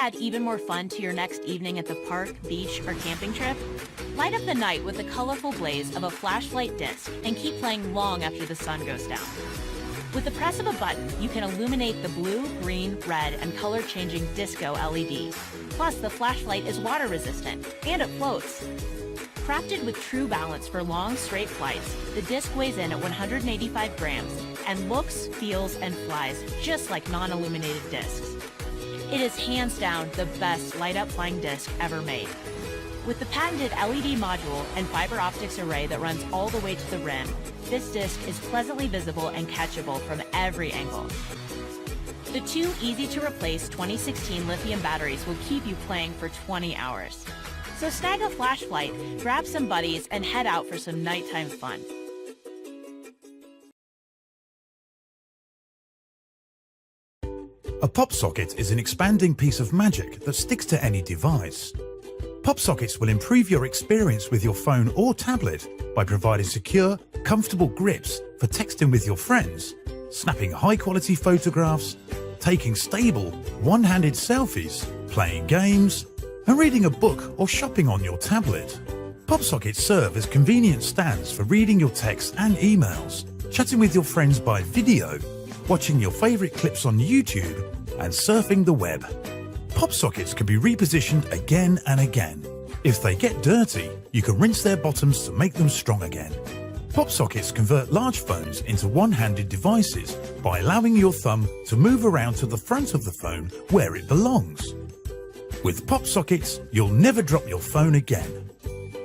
add even more fun to your next evening at the park, beach, or camping trip? Light up the night with the colorful blaze of a flashlight disc and keep playing long after the sun goes down. With the press of a button, you can illuminate the blue, green, red, and color-changing disco LED. Plus, the flashlight is water-resistant, and it floats. Crafted with true balance for long, straight flights, the disc weighs in at 185 grams and looks, feels, and flies just like non-illuminated discs. It is hands down the best light-up flying disc ever made. With the patented LED module and fiber optics array that runs all the way to the rim, this disc is pleasantly visible and catchable from every angle. The two easy-to-replace 2016 lithium batteries will keep you playing for 20 hours. So snag a flashlight, grab some buddies, and head out for some nighttime fun. A pop socket is an expanding piece of magic that sticks to any device. Pop sockets will improve your experience with your phone or tablet by providing secure, comfortable grips for texting with your friends, snapping high-quality photographs, taking stable, one-handed selfies, playing games, and reading a book or shopping on your tablet. Pop sockets serve as convenient stands for reading your texts and emails, chatting with your friends by video, watching your favorite clips on YouTube, and surfing the web. Pop sockets can be repositioned again and again. If they get dirty, you can rinse their bottoms to make them strong again. Pop sockets convert large phones into one-handed devices by allowing your thumb to move around to the front of the phone where it belongs. With pop sockets, you'll never drop your phone again.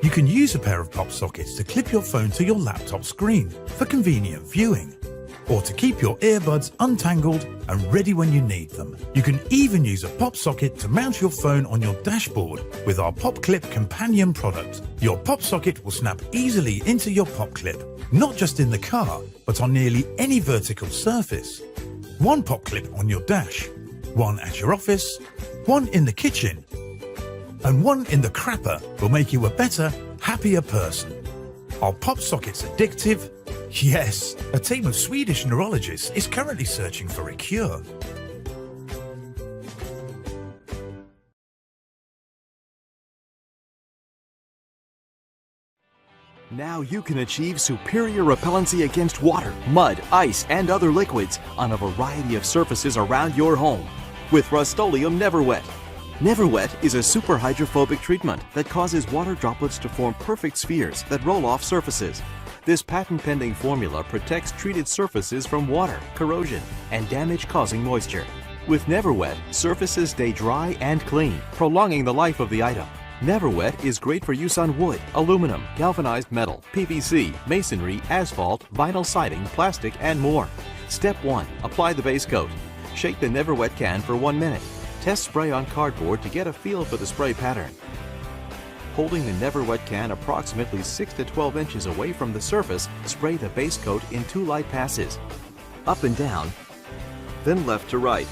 You can use a pair of pop sockets to clip your phone to your laptop screen for convenient viewing, or to keep your earbuds untangled and ready when you need them. You can even use a pop socket to mount your phone on your dashboard with our Pop Clip companion product. Your pop socket will snap easily into your pop clip, not just in the car, but on nearly any vertical surface. One pop clip on your dash, one at your office, one in the kitchen, and one in the crapper will make you a better, happier person. Are pop sockets addictive? Yes, a team of Swedish neurologists is currently searching for a cure. Now you can achieve superior repellency against water, mud, ice, and other liquids on a variety of surfaces around your home with Rust-Oleum Never Wet. Never Wet is a super hydrophobic treatment that causes water droplets to form perfect spheres that roll off surfaces. This patent-pending formula protects treated surfaces from water, corrosion, and damage-causing moisture. With Never Wet, surfaces stay dry and clean, prolonging the life of the item. Never Wet is great for use on wood, aluminum, galvanized metal, PVC, masonry, asphalt, vinyl siding, plastic, and more. Step 1. Apply the base coat. Shake the Never Wet can for 1 minute. Test spray on cardboard to get a feel for the spray pattern. Holding the Never Wet can approximately 6 to 12 inches away from the surface, spray the base coat in 2 light passes, up and down, then left to right.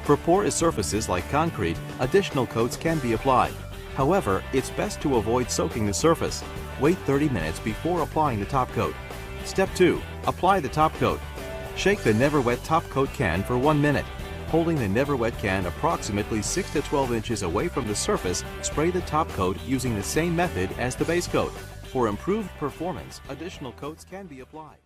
For porous surfaces like concrete, additional coats can be applied. However, it's best to avoid soaking the surface. Wait 30 minutes before applying the top coat. Step 2. Apply the top coat. Shake the Never Wet top coat can for 1 minute. Holding the Never Wet can approximately 6 to 12 inches away from the surface, spray the top coat using the same method as the base coat. For improved performance, additional coats can be applied.